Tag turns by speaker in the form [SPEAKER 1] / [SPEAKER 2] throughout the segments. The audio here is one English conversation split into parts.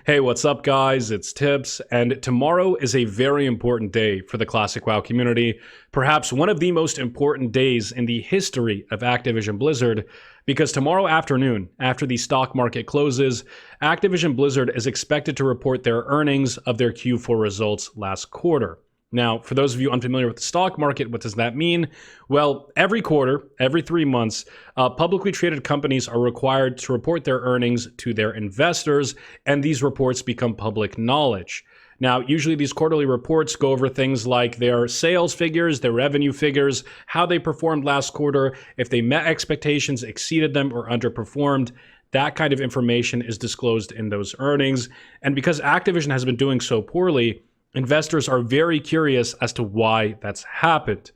[SPEAKER 1] Hey, what's up, guys? It's Tips, and tomorrow is a very important day for the Classic WoW community, perhaps one of the most important days in the history of Activision Blizzard, because tomorrow afternoon, after the stock market closes, Activision Blizzard is expected to report their earnings of their Q4 results last quarter. Now, for those of you unfamiliar with the stock market, what does that mean? Well, every quarter, every 3 months, publicly traded companies are required to report their earnings to their investors, and these reports become public knowledge. Now, usually these quarterly reports go over things like their sales figures, their revenue figures, how they performed last quarter, if they met expectations, exceeded them, or underperformed. That kind of information is disclosed in those earnings. And because Activision has been doing so poorly, investors are very curious as to why that's happened.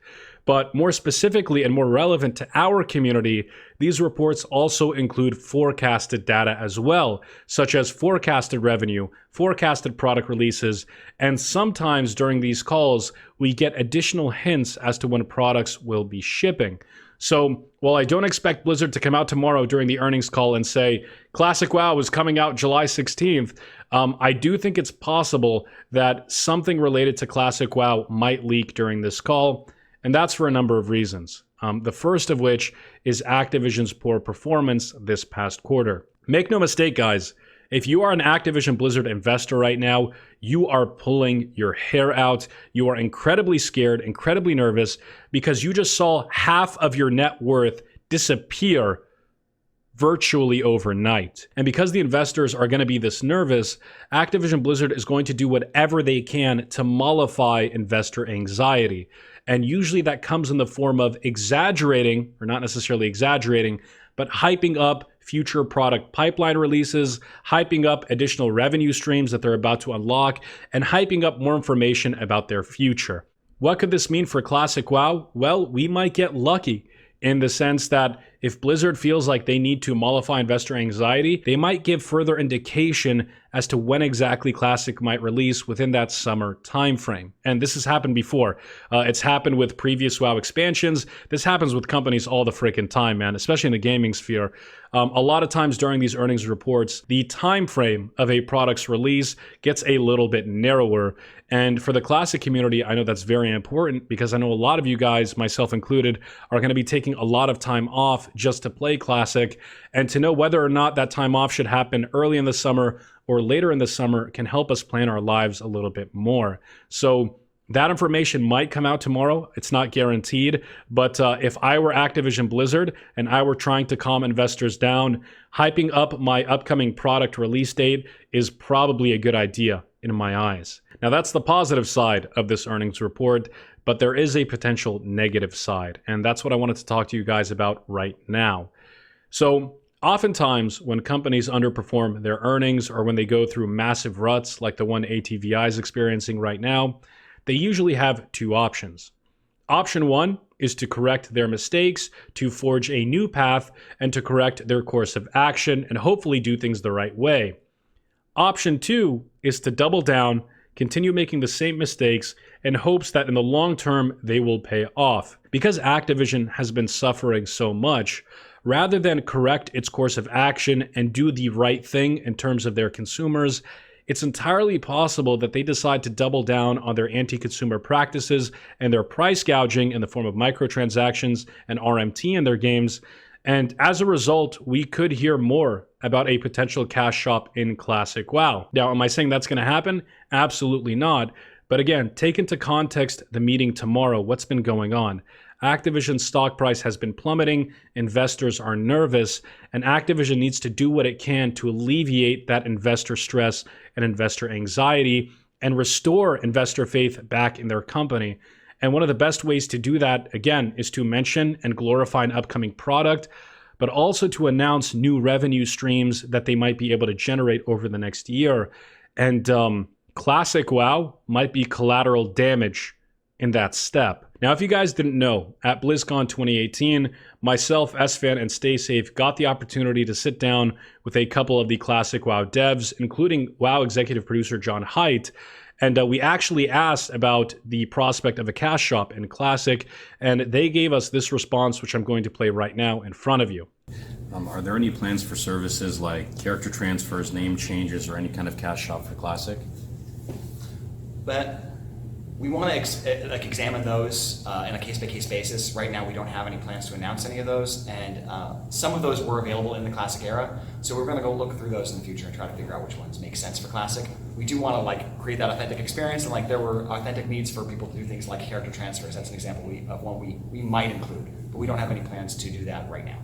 [SPEAKER 1] But more specifically and more relevant to our community, these reports also include forecasted data as well, such as forecasted revenue, forecasted product releases, and sometimes during these calls, we get additional hints as to when products will be shipping. So while I don't expect Blizzard to come out tomorrow during the earnings call and say, Classic WoW is coming out July 16th, I do think it's possible that something related to Classic WoW might leak during this call, and that's for a number of reasons. The first of which is Activision's poor performance this past quarter. Make no mistake, guys, if you are an Activision Blizzard investor right now, you are pulling your hair out. You are incredibly scared, incredibly nervous, because you just saw half of your net worth disappear virtually overnight. And because the investors are going to be this nervous, Activision Blizzard is going to do whatever they can to mollify investor anxiety. And usually that comes in the form of exaggerating, or not necessarily exaggerating, but hyping up future product pipeline releases, hyping up additional revenue streams that they're about to unlock, and hyping up more information about their future. What could this mean for Classic WoW? Well, we might get lucky in the sense that if Blizzard feels like they need to mollify investor anxiety, they might give further indication as to when exactly Classic might release within that summer timeframe. And this has happened before. It's happened with previous WoW expansions. This happens with companies all the freaking time, man, especially in the gaming sphere. A lot of times during these earnings reports, the time frame of a product's release gets a little bit narrower. And for the Classic community, I know that's very important because I know a lot of you guys, myself included, are going to be taking a lot of time off just to play Classic. And to know whether or not that time off should happen early in the summer or later in the summer can help us plan our lives a little bit more. So that information might come out tomorrow. It's not guaranteed, but if I were Activision Blizzard and I were trying to calm investors down, hyping up my upcoming product release date is probably a good idea in my eyes. Now, that's the positive side of this earnings report, but there is a potential negative side, and that's what I wanted to talk to you guys about right now. So oftentimes, when companies underperform their earnings or when they go through massive ruts like the one ATVI is experiencing right now, they usually have two options. Option one is to correct their mistakes, to forge a new path, and to correct their course of action and hopefully do things the right way. Option two is to double down, continue making the same mistakes in hopes that in the long term they will pay off. Because Activision has been suffering so much, rather than correct its course of action and do the right thing in terms of their consumers, it's entirely possible that they decide to double down on their anti-consumer practices and their price gouging in the form of microtransactions and RMT in their games. And as a result, we could hear more about a potential cash shop in Classic WoW. Now, am I saying that's going to happen? Absolutely not. But again, take into context the meeting tomorrow. What's been going on? Activision's stock price has been plummeting, investors are nervous, and Activision needs to do what it can to alleviate that investor stress and investor anxiety and restore investor faith back in their company. And one of the best ways to do that, again, is to mention and glorify an upcoming product, but also to announce new revenue streams that they might be able to generate over the next year. And Classic WoW might be collateral damage in that step. Now, if you guys didn't know, at BlizzCon 2018, myself, SFan, and StaySafe got the opportunity to sit down with a couple of the Classic WoW devs, including WoW executive producer John Haidt, And we actually asked about the prospect of a cash shop in Classic, and they gave us this response, which I'm going to play right now in front of you.
[SPEAKER 2] Are there any plans for services like character transfers, name changes, or any kind of cash shop for Classic?
[SPEAKER 3] But we want to examine those in a case-by-case basis. Right now, we don't have any plans to announce any of those, and some of those were available in the Classic era. So we're going to go look through those in the future and try to figure out which ones make sense for Classic. We do want to create that authentic experience, and there were authentic needs for people to do things like character transfers. That's an example of one we might include, but we don't have any plans to do that right now.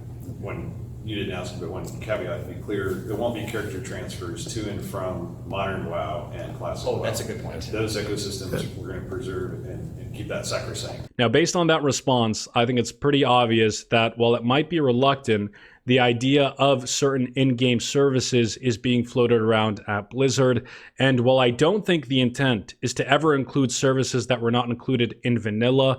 [SPEAKER 4] You didn't ask, but one caveat to be clear, it won't be character transfers to and from modern WoW and classic WoW.
[SPEAKER 3] That's a good point.
[SPEAKER 4] Those ecosystems we're going to preserve and keep that sacrosanct.
[SPEAKER 1] Now, based on that response, I think it's pretty obvious that while it might be reluctant, the idea of certain in-game services is being floated around at Blizzard. And while I don't think the intent is to ever include services that were not included in vanilla,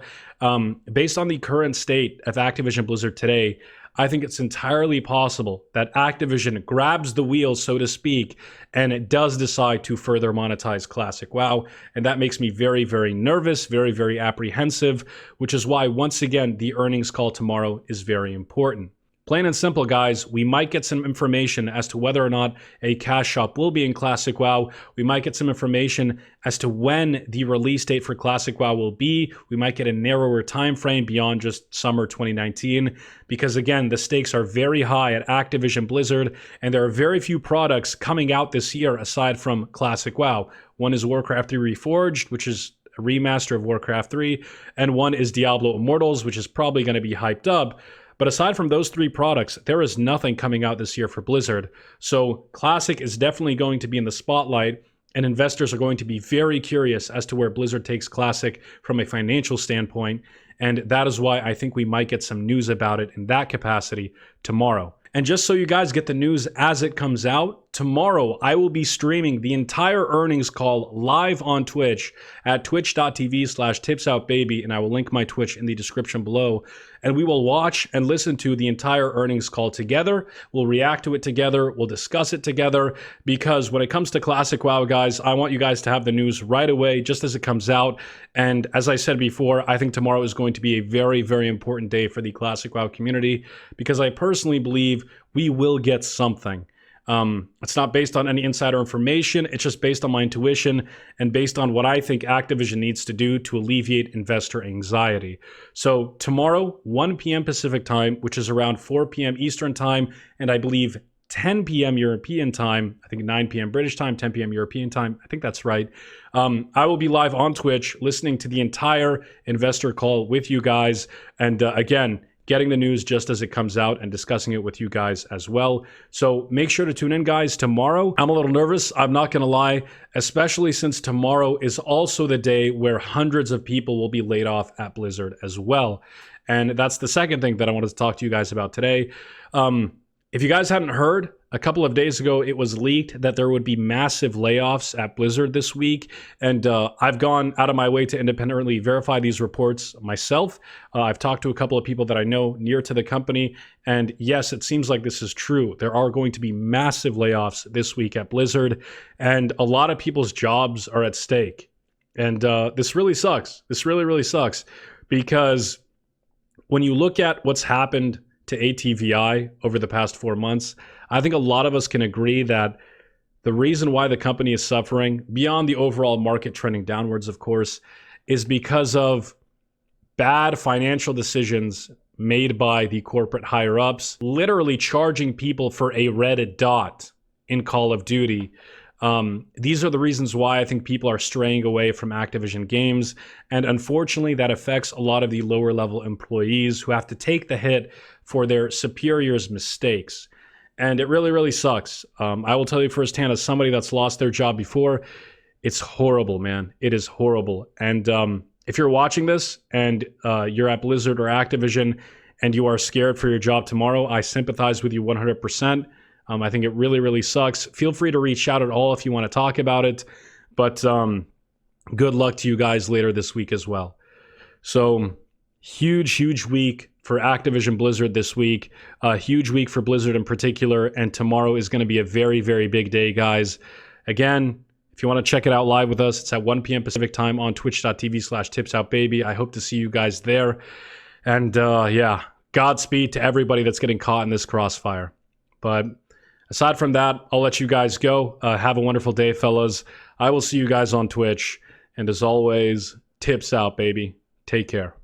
[SPEAKER 1] based on the current state of Activision Blizzard today, I think it's entirely possible that Activision grabs the wheel, so to speak, and it does decide to further monetize Classic WoW. And that makes me very, very nervous, very, very apprehensive, which is why, once again, the earnings call tomorrow is very important. Plain and simple, guys, we might get some information as to whether or not a cash shop will be in Classic WoW. We might get some information as to when the release date for Classic WoW will be. We might get a narrower time frame beyond just summer 2019, because again, the stakes are very high at Activision Blizzard, and there are very few products coming out this year aside from Classic WoW. One is Warcraft 3 Reforged, which is a remaster of Warcraft 3, and one is Diablo Immortals, which is probably going to be hyped up. But aside from those three products, there is nothing coming out this year for Blizzard. So Classic is definitely going to be in the spotlight, and investors are going to be very curious as to where Blizzard takes Classic from a financial standpoint. And that is why I think we might get some news about it in that capacity tomorrow. And just so you guys get the news as it comes out, tomorrow I will be streaming the entire earnings call live on Twitch at twitch.tv/tipsoutbaby, and I will link my Twitch in the description below. And we will watch and listen to the entire earnings call together. We'll react to it together. We'll discuss it together, because when it comes to Classic WoW, guys, I want you guys to have the news right away, just as it comes out. And as I said before, I think tomorrow is going to be a very, very important day for the Classic WoW community, because I personally believe we will get something. It's not based on any insider information. It's just based on my intuition and based on what I think Activision needs to do to alleviate investor anxiety. So tomorrow, 1 p.m. Pacific time, which is around 4 p.m. Eastern time, and I believe 10 p.m. European time, I think 9 p.m. British time, 10 p.m. European time, I think that's right. I will be live on Twitch listening to the entire investor call with you guys. And again, getting the news just as it comes out and discussing it with you guys as well. So make sure to tune in, guys, tomorrow. I'm a little nervous, I'm not gonna lie, especially since tomorrow is also the day where hundreds of people will be laid off at Blizzard as well. And that's the second thing that I wanted to talk to you guys about today. If you guys hadn't heard, a couple of days ago, it was leaked that there would be massive layoffs at Blizzard this week. And I've gone out of my way to independently verify these reports myself. I've talked to a couple of people that I know near to the company. And yes, it seems like this is true. There are going to be massive layoffs this week at Blizzard. And a lot of people's jobs are at stake. And this really sucks. This really, really sucks. Because when you look at what's happened to ATVI over the past 4 months, I think a lot of us can agree that the reason why the company is suffering, beyond the overall market trending downwards, of course, is because of bad financial decisions made by the corporate higher-ups, literally charging people for a red dot in Call of Duty. These are the reasons why I think people are straying away from Activision games. And unfortunately, that affects a lot of the lower level employees who have to take the hit for their superiors' mistakes. And it really, really sucks. I will tell you firsthand, as somebody that's lost their job before, it's horrible, man. It is horrible. And if you're watching this and you're at Blizzard or Activision and you are scared for your job tomorrow, I sympathize with you 100%. I think it really, really sucks. Feel free to reach out at all if you want to talk about it. But good luck to you guys later this week as well. So huge, huge week for Activision Blizzard this week. A huge week for Blizzard in particular. And tomorrow is going to be a very, very big day, guys. Again, If you want to check it out live with us, it's at 1 p.m. Pacific time on twitch.tv/tipsoutbaby. I hope to see you guys there. And yeah, Godspeed to everybody that's getting caught in this crossfire. But aside from that, I'll let you guys go. Have a wonderful day, fellas. I will see you guys on Twitch. And as always, tips out, baby. Take care.